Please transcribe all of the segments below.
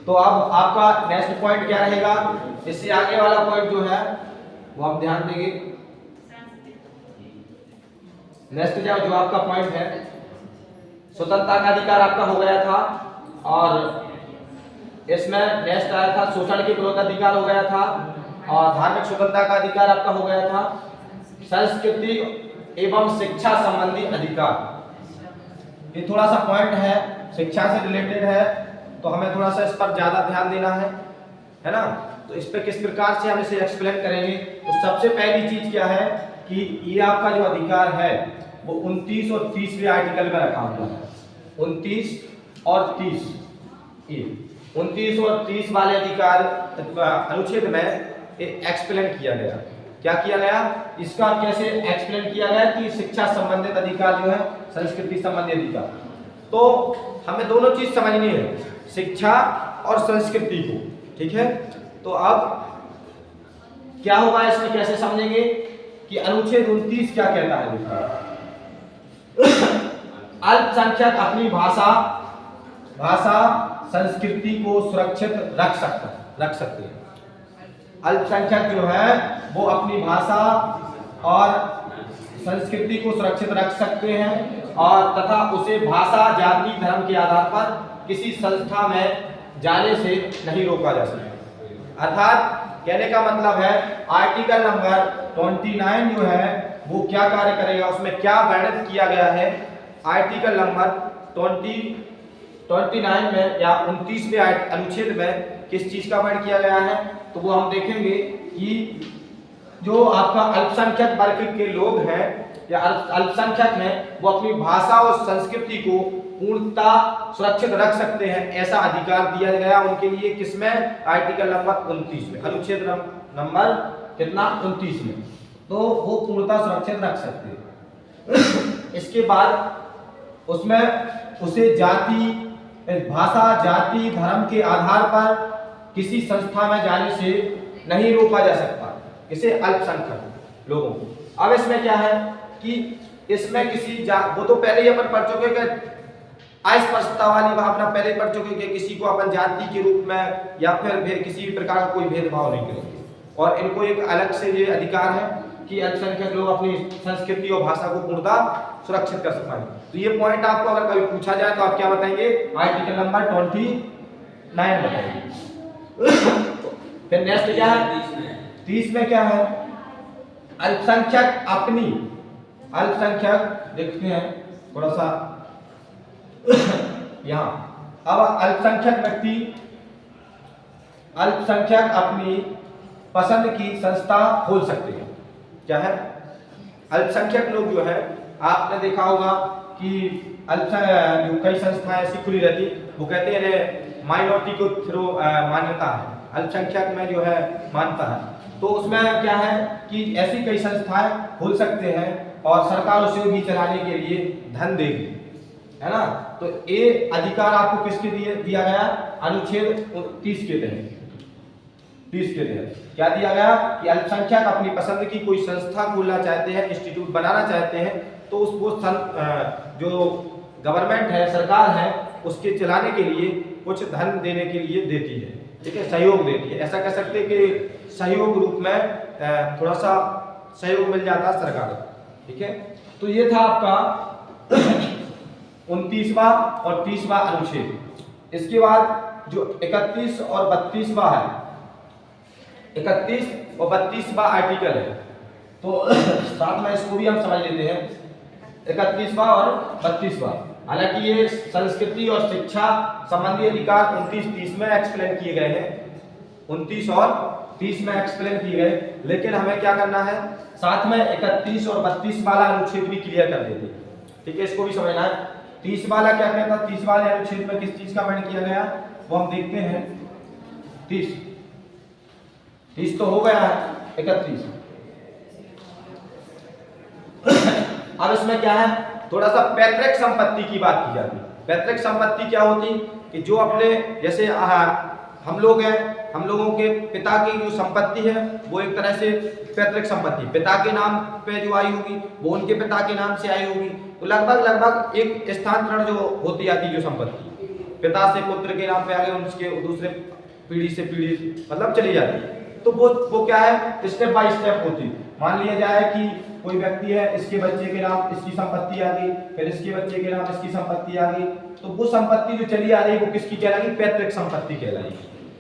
तो अब आपका नेक्स्ट पॉइंट क्या रहेगा, इससे आगे वाला पॉइंट जो है वो आप ध्यान देंगे। नेक्स्ट जो आपका पॉइंट है, स्वतंत्रता का अधिकार आपका हो गया था, और इसमें नेक्स्ट आया था शोषण के विरोध अधिकार हो गया था, और धार्मिक स्वतंत्रता का अधिकार आपका हो गया था, संस्कृति एवं शिक्षा संबंधी अधिकार। ये थोड़ा सा पॉइंट है, शिक्षा से रिलेटेड है, तो हमें थोड़ा सा इस पर ज्यादा ध्यान देना है ना। तो इस पे किस प्रकार से हम इसे एक्सप्लेन करेंगे। तो सबसे पहली चीज क्या है कि ये आपका जो अधिकार है वो 29 और 30वें आर्टिकल में रखा हुआ है। 29 और 30, ये 29 और 30 वाले अधिकार अनुच्छेद में एक्सप्लेन किया गया। क्या किया गया, इसका कैसे एक्सप्लेन किया गया कि शिक्षा संबंधित अधिकार जो है, संस्कृति संबंधी अधिकार। तो हमें दोनों चीज समझनी है, शिक्षा और संस्कृति को, ठीक है। तो अब क्या होगा, इसमें कैसे समझेंगे कि अनुच्छेद 29 क्या कहता है। अल्पसंख्यक अपनी भाषा संस्कृति को सुरक्षित रख सकते हैं। अल्पसंख्यक जो है वो अपनी भाषा और संस्कृति को सुरक्षित रख सकते हैं, और तथा उसे भाषा, जाति, धर्म के आधार पर किसी संस्था में जाने से नहीं रोका जा सकता। अर्थात कहने का मतलब है आर्टिकल नंबर 29 जो है वो क्या कार्य करेगा, उसमें क्या वर्णित किया गया है। आर्टिकल नंबर 29 में या 29वें अनुच्छेद में किस चीज का वर्णन किया गया है, तो वो हम देखेंगे कि जो आपका अल्पसंख्यक वर्ग के लोग हैं या अल्पसंख्यक हैं, वो अपनी भाषा और संस्कृति को पूर्णतः सुरक्षित रख सकते हैं, ऐसा अधिकार दिया गया उनके लिए। किसमें, आर्टिकल नंबर 29 में, अनुच्छेद नंबर कितना, 29 में। तो वो पूर्णतः सुरक्षित रख सकते हैं। इसके बाद उसमें उसे भाषा, जाति, धर्म के आधार पर किसी संस्था में जाने से नहीं रोका जा सकता, इसे अल्पसंख्यक लोगों को। अब इसमें क्या है कि इसमें किसी वो तो पहले ही अपन पढ़ चुके कि अस्पष्टता वाली भावना पहले पढ़ चुके कि किसी को अपन जाति के रूप में या फिर किसी भी प्रकार का कोई भेदभाव नहीं करेंगे, और इनको एक अलग से ये अधिकार है कि अल्पसंख्यक लोग अपनी संस्कृति और भाषा को पूर्णतः सुरक्षित कर सकें। तो ये पॉइंट आपको अगर कभी पूछा जाए तो आप क्या बताएंगे, आर्टिकल नंबर 29 बताएंगे। फिर नेक्स्ट क्या है, 30 में क्या है, अल्पसंख्यक देखते हैं थोड़ा सा यहाँ। अब अल्पसंख्यक अपनी पसंद की संस्था खोल सकते हैं। क्या है, अल्पसंख्यक लोग जो है, आपने देखा होगा कि जो कई संस्थाएं ऐसी खुली रहती, वो कहते हैं माइनॉरिटी को थ्रू मान्यता है, अल्पसंख्यक में जो है मानता है। तो उसमें क्या है कि ऐसी कई संस्थाएं खोल सकते हैं और सरकार उसे भी चलाने के लिए धन देगी, है ना। तो ये अधिकार आपको किसके दिया गया, अनुच्छेद 30 के तहत। 30 के तहत क्या दिया गया कि अल्पसंख्यक अपनी पसंद की कोई संस्था खोलना चाहते हैं, इंस्टीट्यूट बनाना चाहते हैं, तो उसको जो गवर्नमेंट है, सरकार है, उसके चलाने के लिए कुछ धन देने के लिए देती है, ठीक है, सहयोग देती है। ऐसा कह सकते हैं कि सहयोग रूप में थोड़ा सा सहयोग मिल जाता है सरकार, ठीक है। तो ये था आपका 29वां और 30वां अनुच्छेद। इसके बाद जो 31 और 32वां है, 31 और 32वां आर्टिकल है, तो साथ में इसको भी हम समझ लेते हैं, 31वां और 32वां। हालांकि ये संस्कृति और शिक्षा संबंधी अधिकार 29-30 में एक्सप्लेन किए गए हैं, 29 और 30 में एक्सप्लेन किए गए, लेकिन हमें क्या करना है, साथ में 31 और 32 वाला अनुच्छेद भी क्लियर कर देते हैं, ठीक है, इसको भी समझना है। 30 वाला क्या कहता है, 30 वाले अनुच्छेद में किस चीज का वर्णन किया गया वो हम देखते हैं। 30 तो हो गया है, 31। अब इसमें क्या है, थोड़ा सा पैतृक संपत्ति की बात की जाती है। पैतृक संपत्ति क्या होती कि जो अपने, जैसे हम लोग हैं, हम लोगों के पिता की जो संपत्ति है वो एक तरह से पैतृक संपत्ति, पिता के नाम पे जो आई होगी वो उनके पिता के नाम से आई होगी, तो लगभग एक स्थानांतरण जो होती जाती है जो संपत्ति, पिता से पुत्र के नाम पे आ गए, उसके दूसरे पीढ़ी से पीढ़ी मतलब चली जाती है। तो वो क्या है, स्टेप बाय स्टेप होती है। मान लिया जाए कि कोई व्यक्ति है, इसके बच्चे के नाम इसकी संपत्ति आ गई, फिर इसके बच्चे के नाम इसकी संपत्ति आ गई, तो वो संपत्ति जो चली आ रही वो किसकी कहलाएगी, पैतृक संपत्ति कहलाएगी।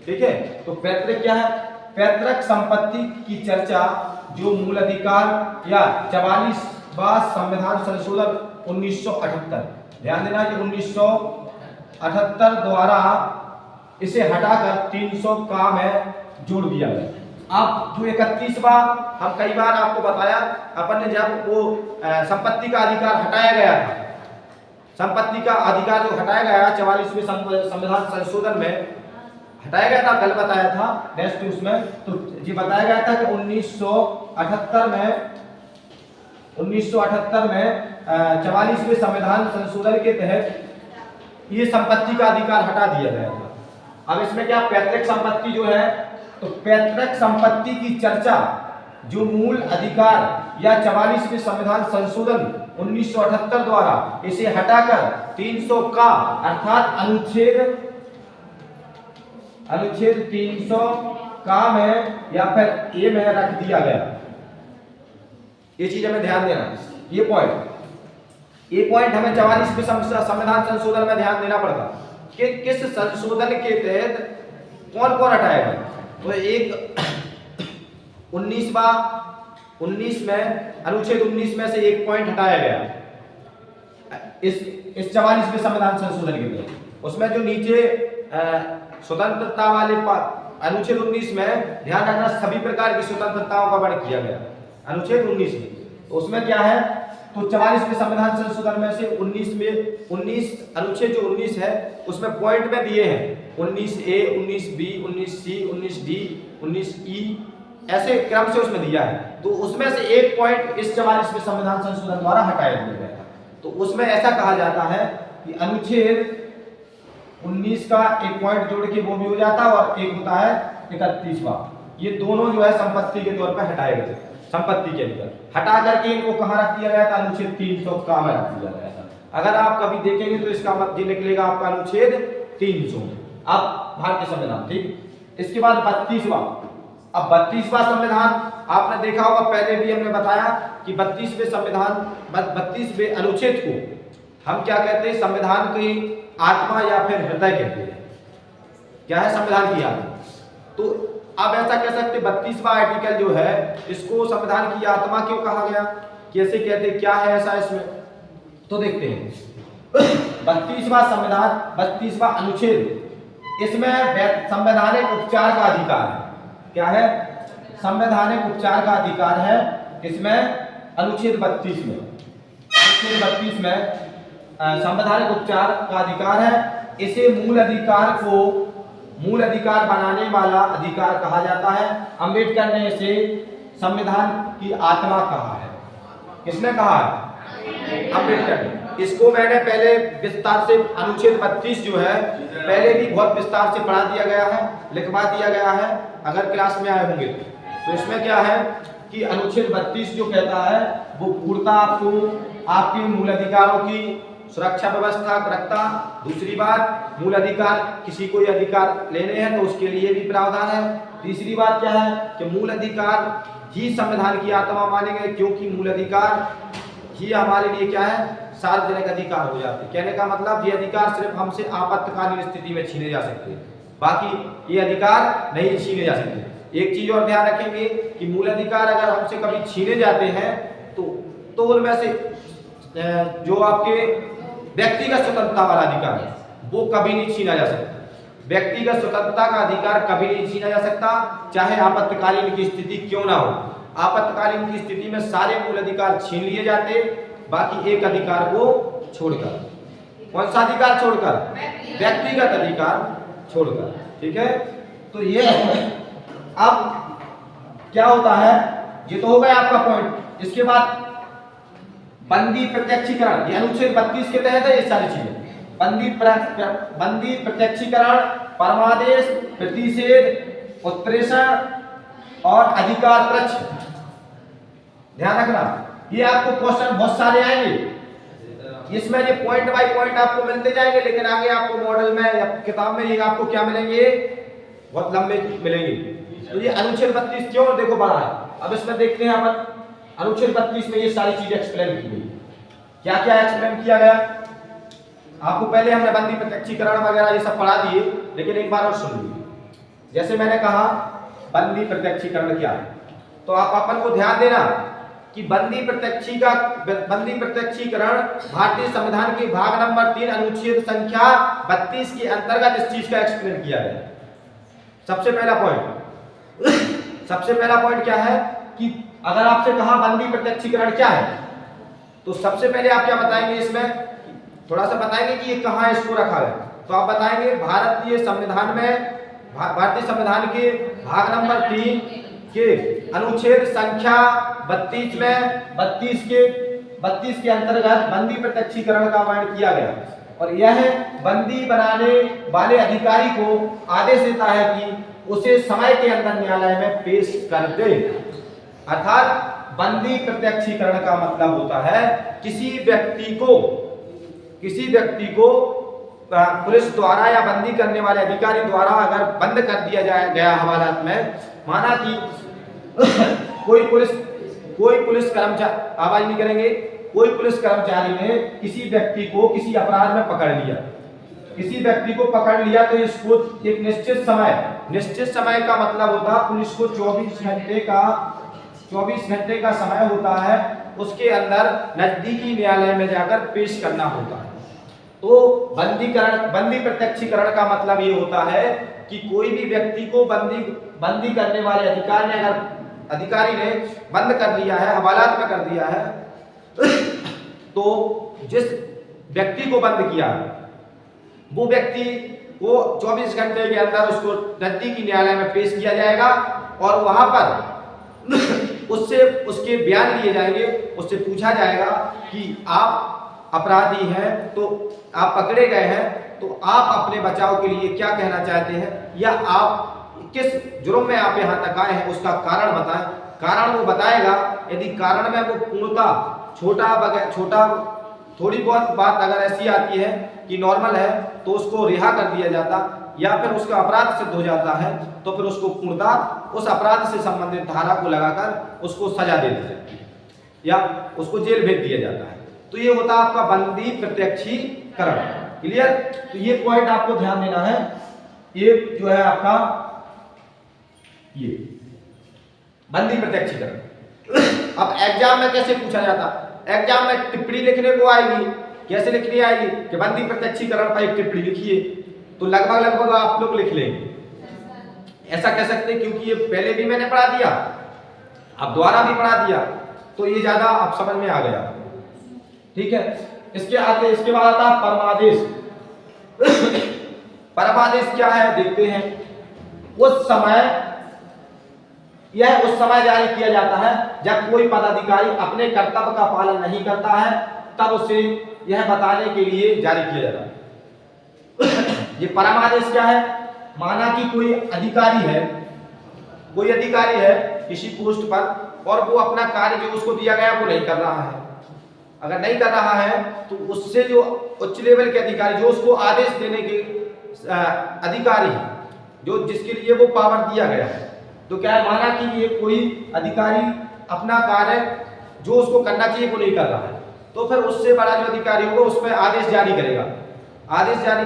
ठीक है, तो पैतृक क्या है, पैतृक संपत्ति की चर्चा जो मूल अधिकार या 44वां संविधान संशोधन 1978, ध्यान देना कि 1978 द्वारा इसे हटाकर 300 का में जोड़ दिया गया। अब जो 31वां, हम कई बार आपको बताया, अपन ने जब वो संपत्ति का अधिकार हटाया गया था, संपत्ति का अधिकार जो हटाया गया 44वें संविधान संशोधन में हटाया गया था, कल बताया था नेक्स्ट उसमें, तो ये बताया गया था कि 1978 में 44वें संविधान संशोधन के तहत ये संपत्ति का अधिकार हटा दिया गया था। अब इसमें क्या, पैतृक संपत्ति जो है, तो पैतृक संपत्ति की चर्चा जो मूल अधिकार या 44वें संविधान संशोधन 1978 द्वारा इसे हटाकर 300 का अर्थात अनुच्छेद 300 का में या फिर ए में रख दिया गया। ये चीज हमें ध्यान देना, ये पॉइंट हमें 44वें संविधान संशोधन में ध्यान देना पड़ता कि किस संशोधन के तहत कौन कौन हटाया गया। तो एक 19 में अनुच्छेद 19 में से एक पॉइंट हटाया गया इस 44वें संविधान संशोधन के तहत। उसमें जो नीचे स्वतंत्रता वाले अनुच्छेद 19 में ध्यान रखना, सभी प्रकार की स्वतंत्रताओं का वर्णन किया गया अनुच्छेद 19 में। तो उसमें क्या है, तो 44वें संविधान संशोधन में से 19 अनुच्छेद जो 19 है उसमें पॉइंट में दिए हैं 19A, 19B, 19C, 19D, 19E, ऐसे क्रम से उसमें दिया है। तो उसमें से एक पॉइंट इस 44वें संविधान संशोधन द्वारा हटाया गया था। तो उसमें ऐसा कहा जाता है कि अनुच्छेद 19 का एक पॉइंट जोड़ के वो भी हो जाता है और एक होता है 31वां। ये दोनों जो है संपत्ति के तौर पर हटाए गए थे। संपत्ति के अंदर हटा करके इनको कहां रख दिया गया था, अनुच्छेद 300 का में रख दिया गया था। अगर आप कभी देखेंगे तो इसका मतलब निकलेगा आपका अनुच्छेद 300। अब भारतीय संविधान, ठीक। इसके बाद 32वां। अब 32वां संविधान आपने देखा होगा, पहले भी हमने बताया कि 32वें संविधान 32वें अनुच्छेद को हम क्या कहते हैं, संविधान की आत्मा या फिर हृदय कहते हैं। क्या है संविधान की आत्मा। तो आप ऐसा कह सकते 32वां आर्टिकल जो है इसको संविधान की आत्मा क्यों कहा गया, कैसे कहते, क्या है ऐसा इसमें, तो देखते हैं। 32वां संविधान 32वां अनुच्छेद, इसमें संवैधानिक उपचार का अधिकार है। क्या है, संवैधानिक उपचार का अधिकार है इसमें अनुच्छेद 32 में। अनुच्छेद 32 में संवैधानिक उपचार का अधिकार है। इसे मूल अधिकार बनाने वाला अधिकार कहा जाता है। अंबेडकर ने इसे संविधान की आत्मा कहा है। किसने कहा है, अंबेडकर ने। इसको मैंने पहले विस्तार से अनुच्छेद 32 जो है पहले भी बहुत विस्तार से पढ़ा दिया गया है, लिखवा दिया गया है, अगर क्लास में आए होंगे तो इसमें क्या है कि अनुच्छेद 32 जो कहता है वो पूर्णतः आपको आपके मूल अधिकारों की सुरक्षा व्यवस्था रखता। दूसरी बात, मूल अधिकार, किसी को अधिकार लेने हैं तो उसके लिए भी प्रावधान है। तीसरी बात क्या है कि मूल अधिकार ही संविधान की आत्मा माने गए, क्योंकि मूल अधिकार ही हमारे लिए क्या है, सार्वजनिक अधिकार हो जाते हैं। कहने का मतलब ये अधिकार सिर्फ हमसे आपातकालीन स्थिति में छीने जा सकते हैं, बाकी ये अधिकार नहीं छीने जा सकते। एक चीज और ध्यान रखेंगे कि मूल अधिकार अगर हमसे कभी छीने जाते हैं तो उनमें से जो आपके व्यक्तिगत स्वतंत्रता वाला अधिकार है वो कभी नहीं छीना जा सकता। व्यक्तिगत स्वतंत्रता का अधिकार कभी नहीं छीना जा सकता, चाहे आपातकालीन की स्थिति क्यों ना हो। आपातकालीन की स्थिति में सारे मूल अधिकार छीन लिए जाते, बाकी एक अधिकार को छोड़कर। कौन सा अधिकार छोड़कर, व्यक्तिगत अधिकार छोड़कर। ठीक है, तो ये अब क्या होता है, ये तो हो गया आपका पॉइंट। इसके बाद बंदी प्रत्यक्षीकरण, ये अनुच्छेद 32 के तहत है ये सारी चीजें। बंदी प्रत्यक्षीकरण, परमादेश, प्रतिषेध, उत्प्रेषण और अधिकार प्रत्यक्ष। ध्यान रखना, ये आपको क्वेश्चन बहुत सारे आएंगे। इसमें ये पॉइंट बाय पॉइंट आपको मिलते जाएंगे, लेकिन आगे आपको मॉडल में या किताब में ये आपको क्या मिलेंगे, बहुत लंबे मिलेंगे। तो ये अनुच्छेद 32 क्यों देखो बड़ा है। अब इसमें देखते हैं अपन अनुच्छेद 32 में ये सारी चीजें एक्सप्लेन की गई। क्या क्या एक्सप्लेन किया गया, आपको पहले हमने बंदी प्रत्यक्षीकरण वगैरह ये सब पढ़ा दिए, लेकिन एक बार और सुन लीजिए। जैसे मैंने कहा बंदी प्रत्यक्षीकरण क्या है, तो आप अपन को ध्यान देना कि बंदी प्रत्यक्षीकरण भारतीय संविधान के भाग नंबर 3 अनुच्छेद संख्या 32 के अंतर्गत इस चीज का एक्सप्लेन किया गया। सबसे पहला पॉइंट क्या है कि अगर आपसे कहा बंदी प्रत्यक्षीकरण क्या है, तो सबसे पहले आप क्या बताएंगे, इसमें थोड़ा सा बताएंगे कि ये कहाँ इसको रखा है। तो आप बताएंगे भारतीय संविधान के भाग नंबर 3 के अनुच्छेद संख्या 32 में 32 के अंतर्गत बंदी प्रत्यक्षीकरण का वर्णन किया गया, और यह बंदी बनाने वाले अधिकारी को आदेश देता है कि उसे समय के अंदर न्यायालय में पेश कर दे। अर्थात बंदी प्रत्यक्षीकरण का मतलब होता है किसी व्यक्ति को पुलिस द्वारा या बंदी करने वाले अधिकारी द्वारा अगर बंद कर दिया गया हवालात में, माना कि कोई पुलिस कर्मचारी, आवाज नहीं करेंगे, कोई पुलिस कर्मचारी ने किसी व्यक्ति को किसी अपराध में पकड़ लिया, तो इसको एक निश्चित समय का मतलब होता है पुलिस को 24 घंटे का समय होता है, उसके अंदर नजदीकी न्यायालय में जाकर पेश करना होता है। तो बंदी प्रत्यक्षीकरण का मतलब ये होता है कि कोई भी व्यक्ति को बंदी करने वाले अधिकारी ने बंद कर लिया है, हवालात में कर दिया है, तो जिस व्यक्ति को बंद किया वो व्यक्ति को 24 घंटे के अंदर उसको नजदीकी न्यायालय में पेश किया जाएगा, और वहां पर उसके बयान लिए जाएंगे, उससे पूछा जाएगा कि आप अपराधी हैं, तो आप पकड़े गए हैं, तो आप अपने बचाव के लिए क्या कहना चाहते हैं, या आप किस जुर्म में आप यहाँ तक आए हैं उसका कारण बताएं। कारण वो बताएगा, यदि कारण में वो पूर्णतः छोटा थोड़ी बहुत बात अगर ऐसी आती है कि नॉर्मल है, तो उसको रिहा कर दिया जाता, या फिर उसका अपराध सिद्ध हो जाता है, तो फिर उसको पूर्णतः उस अपराध से संबंधित धारा को लगाकर उसको सजा दे दी जाती है या उसको जेल भेज दिया जाता है। तो ये होता है आपका बंदी प्रत्यक्षीकरण। क्लियर? तो ये पॉइंट आपको ध्यान देना है। ये जो है आपका ये बंदी प्रत्यक्षीकरण। अब एग्जाम में कैसे पूछा जाता, एग्जाम में टिप्पणी लिखने को आएगी, कैसे लिखनी आएगी कि बंदी प्रत्यक्षीकरण पर एक टिप्पणी लिखिए, तो लगभग आप लोग लिख लेंगे। ऐसा कह सकते क्योंकि ये पहले भी मैंने पढ़ा दिया, अब दोबारा भी पढ़ा दिया, तो ये ज्यादा आप समझ में आ गया। ठीक है, इसके बाद आता परमादेश। परमादेश क्या है देखते हैं। यह उस समय जारी किया जाता है जब कोई पदाधिकारी अपने कर्तव्य का पालन नहीं करता है, तब उसे यह बताने के लिए जारी किया जाता है। ये परमादेश क्या है, माना कि कोई अधिकारी है किसी पोस्ट पर, और वो अपना कार्य जो उसको दिया गया वो नहीं कर रहा है। अगर नहीं कर रहा है तो उससे जो उच्च लेवल के अधिकारी, जो उसको आदेश देने के अधिकारी हैं, जो जिसके लिए वो पावर दिया गया है, तो क्या है, माना कि ये कोई अधिकारी अपना कार्य जो उसको करना चाहिए वो नहीं कर रहा है, तो फिर उससे बड़ा जो अधिकारी होगा उसमें आदेश जारी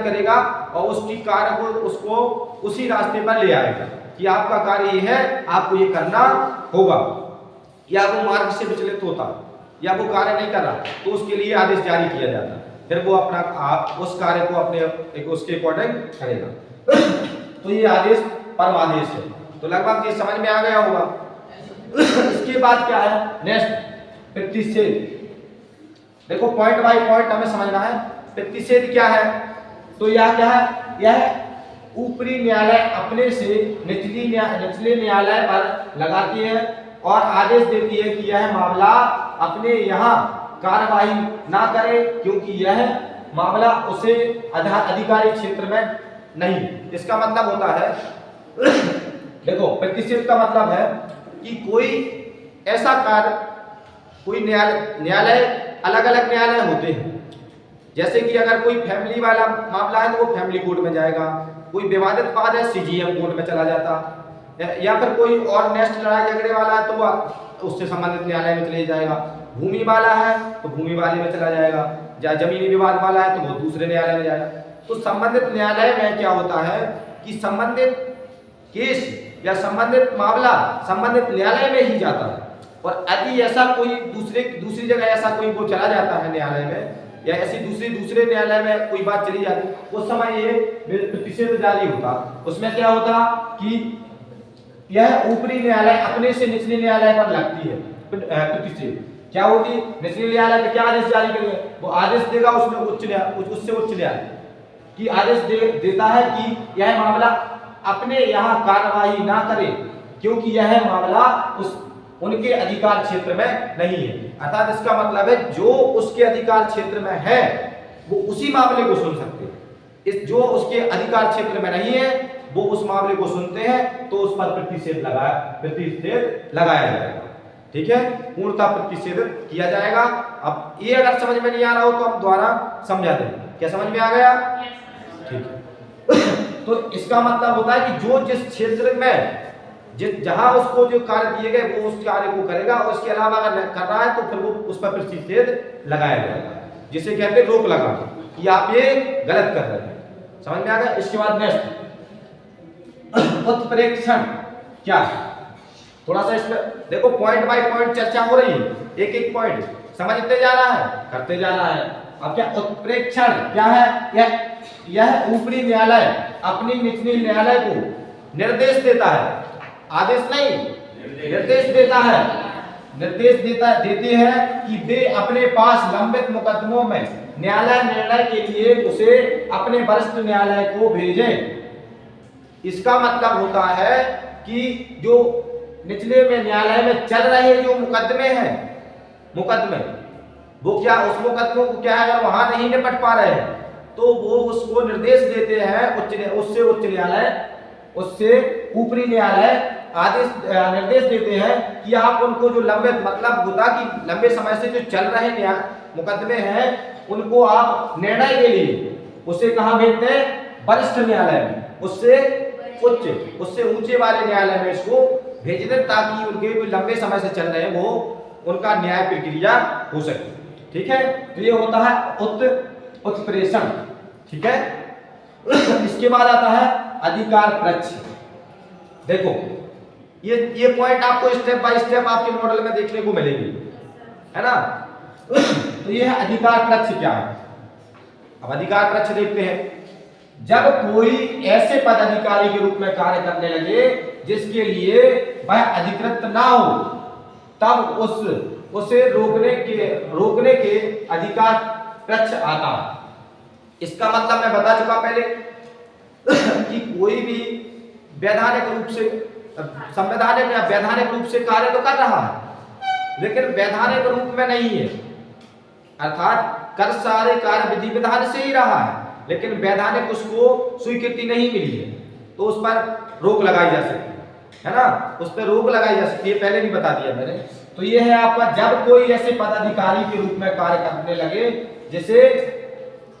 करेगा और उसकी कार्य को उसको उसी रास्ते पर ले आएगा कि आपका कार्य ये है, आपको ये करना होगा। या वो मार्ग से विचलित होता या वो कार्य नहीं कर रहा, तो उसके लिए आदेश जारी किया जाता, फिर वो अपना उस कार्य को अपने उसके अकॉर्डिंग करेगा। तो ये आदेश परमादेश है। तो लगभग ये समझ में आ गया होगा। इसके बाद क्या है, नेक्स्ट प्रतिषेध। देखो पॉइंट बाय पॉइंट हमें समझना है। प्रतिषेध क्या है, तो यह क्या है, यह ऊपरी न्यायालय अपने से निचले न्यायालय पर लगाती है और आदेश देती है कि यह मामला अपने यहाँ कार्यवाही ना करे, क्योंकि यह मामला उसे अधिकारी क्षेत्र में नहीं। इसका मतलब होता है, देखो प्रतिषेध का मतलब है कि कोई ऐसा कार्य, कोई न्यायालय अलग अलग न्यायालय होते हैं, जैसे कि अगर कोई फैमिली वाला मामला है तो वो फैमिली कोर्ट में जाएगा, कोई विवादित वाद है सीजीएम कोर्ट में चला जाता, या फिर कोई और नेक्स्ट लड़ाई झगड़े वाला है तो वह उससे संबंधित न्यायालय में चले जाएगा, भूमि वाला है तो भूमि वाले में चला जाएगा, या जमीनी विवाद वाला है तो वो दूसरे न्यायालय में जाएगा। तो संबंधित न्यायालय में क्या होता है कि संबंधित केस या संबंधित मामला संबंधित न्यायालय में ही जाता है। और यदि ऐसा कोई दूसरी जगह ऐसा कोई वो चला जाता है न्यायालय में, या ऐसी दूसरे न्यायालय में कोई बात चली जाती, उस समय ये प्रतिषेध जारी होता। उसमें क्या होता कि यह ऊपरी न्यायालय अपने से निचले न्यायालय पर लगती है प्रतिषेध। क्या होगी, निचले न्यायालय पे क्या आदेश जारी करेंगे, वो आदेश देगा उसमें उससे उच्च न्यायालय की आदेश देता है कि यह मामला अपने यहाँ कार्यवाही ना करे, क्योंकि यह मामला उनके अधिकार क्षेत्र में नहीं है। अर्थात इसका मतलब है जो उसके अधिकार क्षेत्र में है वो उसी मामले को सुन सकते हैं, जो उसके अधिकार क्षेत्र में नहीं है वो उस मामले को सुनते हैं तो उस पर प्रतिषेध लगाया जाएगा। ठीक है, पूर्णतः प्रतिषेध किया जाएगा। अब ये अगर समझ में नहीं आ रहा हो तो हम दोबारा समझा दें। क्या समझ में आ गया? ठीक है। तो इसका मतलब होता है कि जो जिस क्षेत्र में जहां उसको जो कार्य दिए गए वो उस कार्य को करेगा, और उसके अलावा अगर कर रहा है तो फिर वो उस पर प्रतिषेध लगाया जाएगा, जिसे कहते हैं रोक लगा कि आप ये गलत कर रहे हैं। समझ में आ गया? इसके बाद नेक्स्ट उत्प्रेक्षण क्या है, थोड़ा सा इसमें देखो, पॉइंट बाय पॉइंट चर्चा हो रही है, एक एक पॉइंट समझते जा रहा है, करते जा रहा है। अब क्या उत्प्रेक्षण क्या है? यह ऊपरी न्यायालय अपनी निचली न्यायालय को निर्देश देता है, आदेश नहीं, निर्देश देता है, देते हैं कि वे अपने पास लंबित मुकदमों में न्यायालय निर्णय के लिए उसे अपने वरिष्ठ न्यायालय को भेजें। इसका मतलब होता है कि जो निचले में न्यायालय में चल रहे जो मुकदमे हैं, वो क्या उस मुकदमों को क्या है, अगर वहां नहीं निपट पा रहे हैं तो वो उसको निर्देश देते हैं उससे ऊपरी न्यायालय निर्देश देते हैं कि आप उनको जो लंबित मतलब होता कि लंबे समय से जो चल रहे मुकदमे हैं उनको आप निर्णय के लिए उसे कहां भेजते हैं? वरिष्ठ न्यायालय में, उससे ऊंचे वाले न्यायालय में इसको भेज दें, ताकि उनके भी लंबे समय से चल रहे हैं वो उनका न्याय प्रक्रिया हो सके। ठीक है, तो ये होता है उत्प्रेषण। ठीक है, इसके बाद आता है अधिकार पक्ष। देखो ये पॉइंट आपको स्टेप बाय स्टेप आपके मॉडल में देखने को मिलेगी, है ना। तो ये है अधिकार पक्ष क्या है। अब अधिकार पक्ष देखते हैं। जब कोई ऐसे पदाधिकारी के रूप में कार्य करने लगे जिसके लिए वह अधिकृत ना हो, तब उसे रोकने के अधिकार पक्ष आता है। इसका मतलब मैं बता चुका पहले कि कोई भी वैधानिक रूप से संवैधानिक या वैधानिक रूप से कार्य तो कर रहा है, लेकिन वैधानिक रूप में नहीं है, अर्थात कर सारे कार्य विधि विधान से ही रहा है, लेकिन वैधानिक उसको स्वीकृति नहीं मिली है, तो उस पर रोक लगाई जा सकती है ना, उस पर रोक लगाई जा सकती है, पहले भी बता दिया मैंने। तो ये है आपका, जब कोई ऐसे पदाधिकारी के रूप में कार्य करने लगे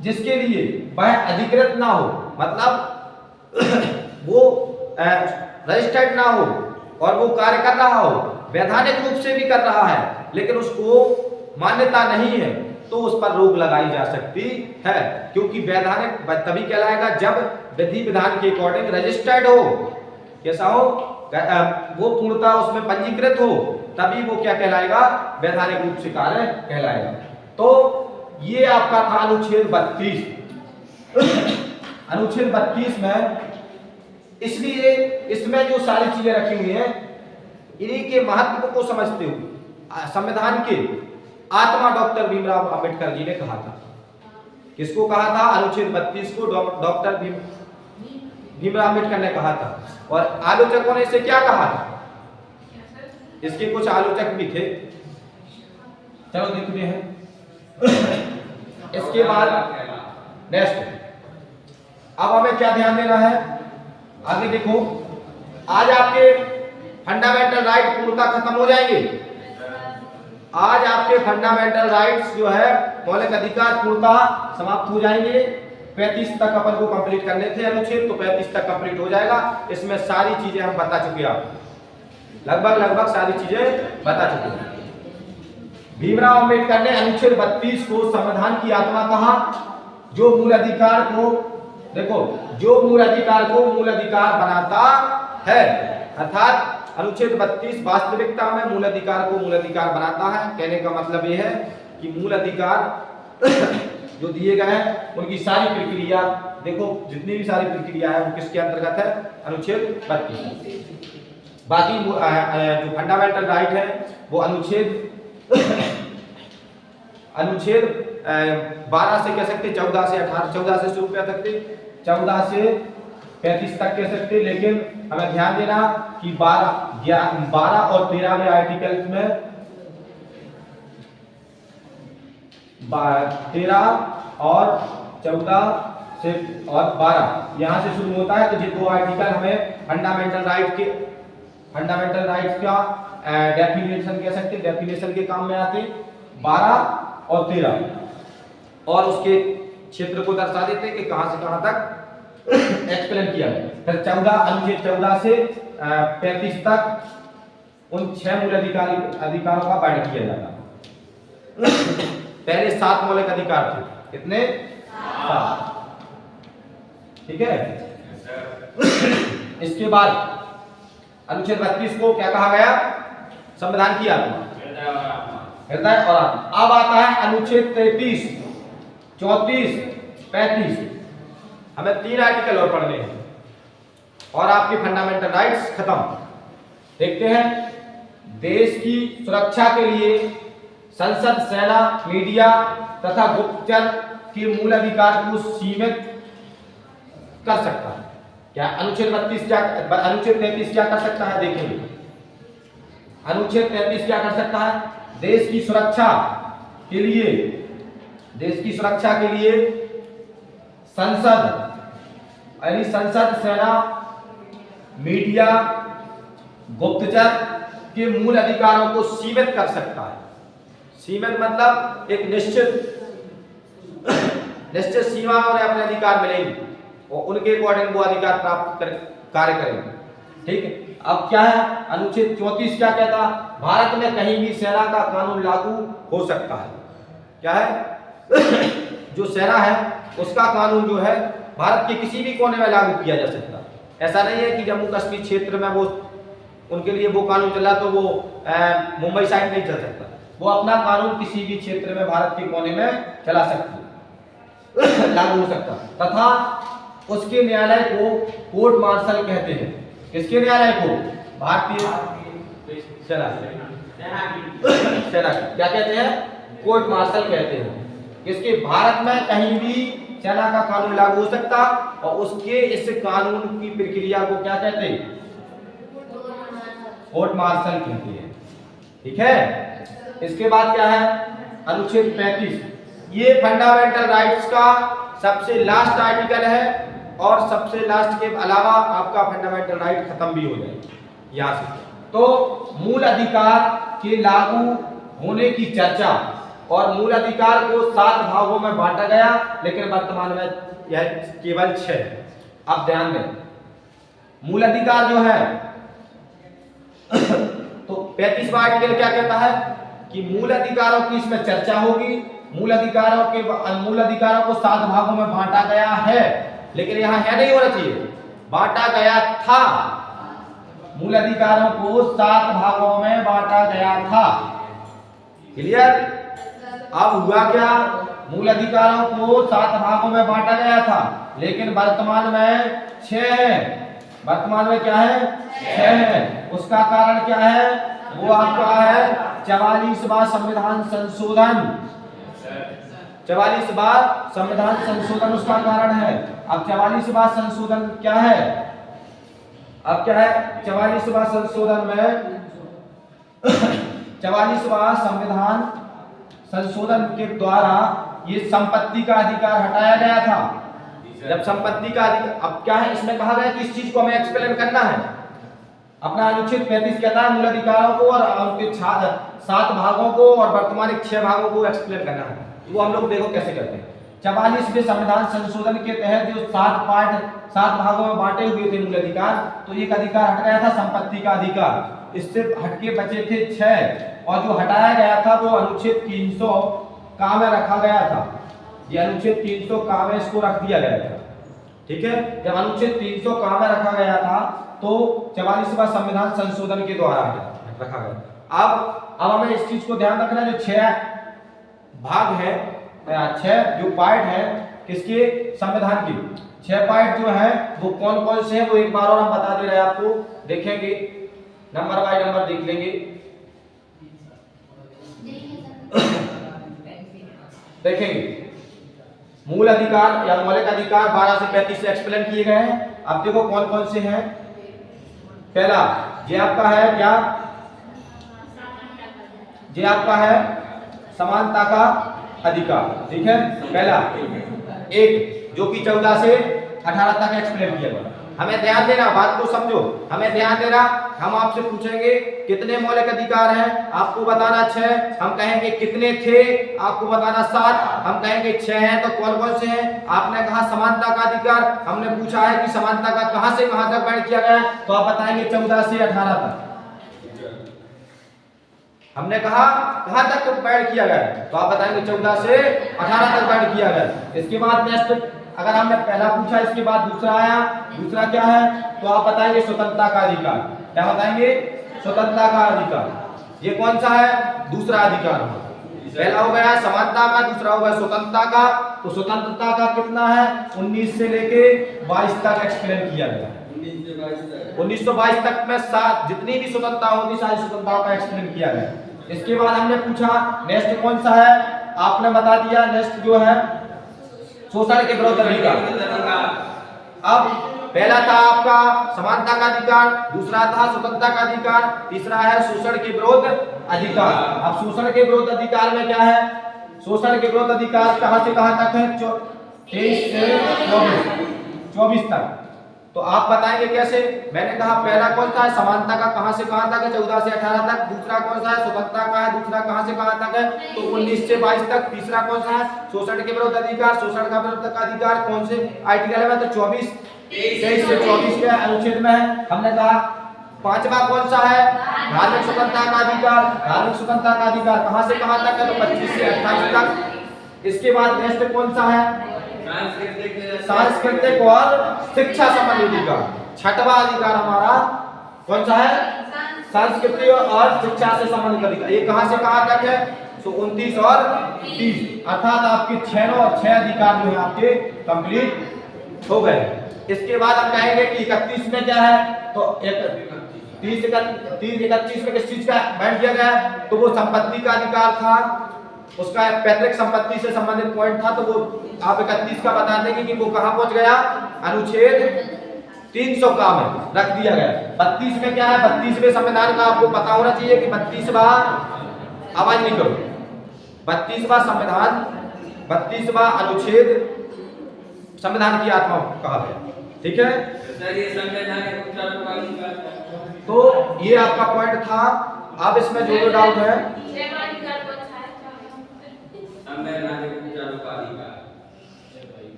जिसके लिए वह अधिकृत ना हो, मतलब वो रजिस्टर्ड ना हो और वो कार्य कर रहा हो, वैधानिक रूप से भी कर रहा है लेकिन उसको मान्यता नहीं है, तो उस पर रोक लगाई जा सकती है। क्योंकि वैधानिक तभी कहलाएगा जब विधि विधान के अकॉर्डिंग रजिस्टर्ड हो, कैसा हो, वो पूर्णतः उसमें पंजीकृत हो, तभी वो क्या कहलाएगा, वैधानिक रूप से कार्य कहलाएगा। तो ये आपका था अनुच्छेद 32। अनुच्छेद 32 में इसलिए इसमें जो सारी चीजें रखी हुई हैं इन्हीं के महत्व को समझते हुए संविधान के आत्मा डॉक्टर भीमराव अंबेडकर जी ने कहा था। किसको कहा था? अनुच्छेद 32 को डॉक्टर भीमराव अंबेडकर ने कहा था। और आलोचकों ने इसे क्या कहा था? इसके कुछ आलोचक भी थे, चलो देखते हैं। इसके बाद नेक्स्ट अब हमें क्या ध्यान देना है, आगे देखो। आज आपके फंडामेंटल राइट पूर्णतः खत्म हो जाएंगे, आज आपके फंडामेंटल राइट्स जो है मौलिक अधिकार पूर्णतः समाप्त हो जाएंगे। 35 तक अपन को कंप्लीट करने थे अनुच्छेद, तो 35 तक कंप्लीट हो जाएगा। इसमें सारी चीजें हम बता चुके हैं, आपको लगभग सारी चीजें बता चुके हैं। भीमराव अंबेडकर ने अनुच्छेद 32 को संविधान की आत्मा कहा, जो मूल अधिकार को देखो, जो मूल अधिकार को मूल अधिकार बनाता है। अर्थात अनुच्छेद 32 वास्तविकता में मूल अधिकार को मूल अधिकार बनाता है। कहने का मतलब यह है कि मूल अधिकार जो दिए गए हैं उनकी सारी प्रक्रिया, देखो जितनी भी सारी प्रक्रिया है वो किसके अंतर्गत है, अनुच्छेद 32। बाकी जो फंडामेंटल राइट है वो अनुच्छेद 12 से कह सकते, 14 से 18, 14 से शुरू कर सकते, 14 से 35 तक कह सकते। लेकिन हमें ध्यान देना कि 12 और 13वें आर्टिकल्स में 13 और 14 से और 12 यहाँ से शुरू होता है। तो ये दो आर्टिकल हमें फंडामेंटल राइट्स का डेफिनेशन कह सकते, डेफिनेशन के काम में आते 12 और 13, और उसके क्षेत्र को दर्शा देते हैं कि कहां से कहां तक एक्सप्लेन किया है। फिर 14 अनुच्छेद 14 से 35 तक उन 6 मूल अधिकारों का वर्णन किया जाता है। पहले 7 मौलिक अधिकार थे, कितने? 7। ठीक है। इसके बाद अनुच्छेद 32 को क्या कहा गया, संविधान की आत्मा, हृदय और आत्मा। अब आता है अनुच्छेद 33, 34, 35। हमें 3 आर्टिकल और पढ़ने हैं और आपके फंडामेंटल राइट्स खत्म। देखते हैं। देश की सुरक्षा के लिए संसद, सेना, मीडिया तथा गुप्तचर के मूल अधिकार को सीमित कर सकता है। क्या अनुच्छेद 33 क्या कर सकता है? देखेंगे। अनुच्छेद 33 क्या कर सकता है? देश की सुरक्षा के लिए संसद, सेना, मीडिया, गुप्तचर के मूल अधिकारों को सीमित कर सकता है। सीमित मतलब एक निश्चित सीमाओं में अपने अधिकार मिलेंगे और उनके अकॉर्डिंग वो अधिकार प्राप्त कार्य करेंगे। ठीक है। अब क्या है, अनुच्छेद 34 क्या कहता? भारत में कहीं भी सेना का कानून लागू हो सकता है। क्या है? जो सेना है उसका कानून जो है भारत के किसी भी कोने में लागू किया जा सकता है। ऐसा नहीं है कि जम्मू कश्मीर क्षेत्र में वो उनके लिए वो कानून चला तो वो मुंबई साइड नहीं चल सकता। वो अपना कानून किसी भी क्षेत्र में भारत के कोने में चला सकते लागू हो सकता। तथा उसके न्यायालय को कोर्ट मार्शल कहते हैं। किसके न्यायालय को? भारतीय सेना क्या कहते हैं? कोर्ट मार्शल कहते हैं। किसके? भारत में कहीं भी सेना का कानून लागू हो सकता और उसके इस कानून की प्रक्रिया को क्या कहते हैं? कोर्ट मार्शल कहते हैं। ठीक है। इसके बाद क्या है? अनुच्छेद 35। ये फंडामेंटल राइट्स का सबसे लास्ट आर्टिकल है और सबसे लास्ट के अलावा आपका फंडामेंटल राइट खत्म भी हो जाएगा यहां से। तो मूल अधिकार के लागू होने की चर्चा और मूल अधिकार को 7 भागों में बांटा गया, लेकिन वर्तमान में यह केवल 6। अब ध्यान दें, मूल अधिकार जो है तो 35वां आर्टिकल क्या कहता है कि मूल अधिकारों की इसमें चर्चा होगी। मूल अधिकारों को 7 भागों में बांटा गया है, लेकिन यहां है नहीं होना चाहिए, बांटा गया था। मूल अधिकारों को 7 भागों में बांटा गया था। क्लियर? अब हुआ क्या? मूल अधिकारों को 7 भागों में बांटा गया था, लेकिन वर्तमान में 6 है। वर्तमान में क्या है? 6 है। उसका कारण क्या है? वो आपका है 44वां संविधान संशोधन। 44वां संविधान संशोधन उसका कारण है। अब 44वां संशोधन क्या है? अब क्या है 44वां संशोधन में 44वां संविधान संशोधन के द्वारा ये संपत्ति का अधिकार हटाया गया था। जब संपत्ति का अधिकार, अब क्या है इसमें कहा गया कि इस चीज को हमें एक्सप्लेन करना है। अपना अनुच्छेद 35 कहता है मूल अधिकारों को और उनके 7 भागों को और वर्तमान 6 भागों को एक्सप्लेन करना है। वो हम लोग देखो कैसे करते हैं। 44वें संविधान संशोधन के तहत जो 7 भागों में बांटे हुए थे मूल अधिकार, तो एक अधिकार हट गया था संपत्ति का अधिकार, इससे हटके बचे थे 6 और जो हटाया गया था वो अनुच्छेद 300 का में रखा गया था। ये अनुच्छेद 300 का में इसको रख दिया गया था। ठीक है, जब अनुच्छेद 300 का में रखा गया था तो 44वां संविधान संशोधन के द्वारा रखा गया। अब हमें इस चीज को ध्यान रखना, जो 6 भाग है, 6 जो पार्ट है किसके संविधान की, 6 पार्ट जो है वो कौन कौन से हैं वो एक बार और हम बता दे रहे हैं आपको। देखेंगे नंबर बाय नंबर देख लेंगे। देखेंगे मूल अधिकार या मौलिक अधिकार 12 से 35 से एक्सप्लेन किए गए हैं। अब देखो कौन कौन से हैं। पहला ये आपका है क्या, ये आपका है समानता का अधिकार। ठीक है, पहला एक जो कि 14 से 18 तक एक्सप्लेन किया गया। हमें ध्यान देना, बात को समझो, हमें ध्यान देना। हम आपसे पूछेंगे कितने मौलिक अधिकार हैं, आपको बताना 6। हम कहेंगे कितने थे, आपको बताना 7। हम कहेंगे 6 हैं तो कौन कौन से हैं। आपने कहा समानता का अधिकार, हमने पूछा है कि समानता का कहां से कहां तक बैठ किया गया, तो आप बताएंगे 14 से 18 तक। हमने कहा कहां तक बैठ किया गया, तो आप बताएंगे 14 से 18 तक बैठ किया गया। इसके बाद नेक्स्ट, अगर हमने पहला पूछा इसके बाद दूसरा आया, दूसरा क्या है, तो आप बताएंगे स्वतंत्रता का अधिकार। क्या बताएंगे, स्वतंत्रता का अधिकार। ये कौन सा है, दूसरा अधिकार होगा। पहला हो गया समानता का, दूसरा हो गया स्वतंत्रता का। तो स्वतंत्रता का कितना है, 19 से लेके 22 तक एक्सप्लेन किया गया। 1922 तक में जितनी भी स्वतंत्रता होगी सारी स्वतंत्रताओं का एक्सप्लेन किया गया। इसके बाद हमने पूछा नेक्स्ट कौन सा है, आपने बता दिया। नेक्स्ट जो है शोषण के विरुद्ध अधिकार। अब पहला था आपका समानता का अधिकार, दूसरा था स्वतंत्रता का अधिकार, तीसरा है शोषण के विरुद्ध अधिकार। अब शोषण के विरुद्ध अधिकार में क्या है, शोषण के विरुद्ध अधिकार कहां से कहां तक है, 23 से 24 तक। तो आप बताएंगे कैसे। मैंने कहा पहला कौन सा है, समानता का कहां से कहां तक है, 14 से 18 तक। दूसरा कौन सा है, स्वतंत्रता का है, दूसरा कहां से कहां तक है, तो 19 से 22 तक। तीसरा कौन सा है, शोषण के विरुद्ध अधिकार, शोषण का विरुद्ध का अधिकार कौन से आर्टिकल में, तो 23 से 24 के अनुच्छेद में है। हमने कहा पांचवा कौन सा है, धार्मिक स्वतंत्रता का अधिकार। धार्मिक स्वतंत्रता का अधिकार कहां से कहां तक है, तो 25 से 28 तक। इसके बाद नेक्स्ट कौन सा है, सांस्कृतिक और शिक्षा संबंधी अधिकार। छठवां अधिकार हमारा कौन सा है, संस्कृति और शिक्षा से संबंधित अधिकार। ये कहां से कहां तक है, तो 29 और 30, अर्थात आपके 6 अधिकार जो है आपके कंप्लीट हो गए। इसके बाद हम कहेंगे कि 31 में क्या है, तो 30 31 में किस चीज का बैठ किया गया, तो वो संपत्ति का अधिकार था, उसका पैतृक संपत्ति से संबंधित पॉइंट था। तो वो आप 31 का बता देंगे कि वो कहां पहुंच गया, अनुच्छेद 300 का में रख दिया गया। 32 में क्या है, 32वें संविधान का आपको पता होना चाहिए कि 32वां, आवाज नहीं करो, 32वां संविधान, 32वां अनुच्छेद संविधान की आत्मा कहा गया। ठीक है, तो ये आपका पॉइंट था। अब इसमें जो डाउट है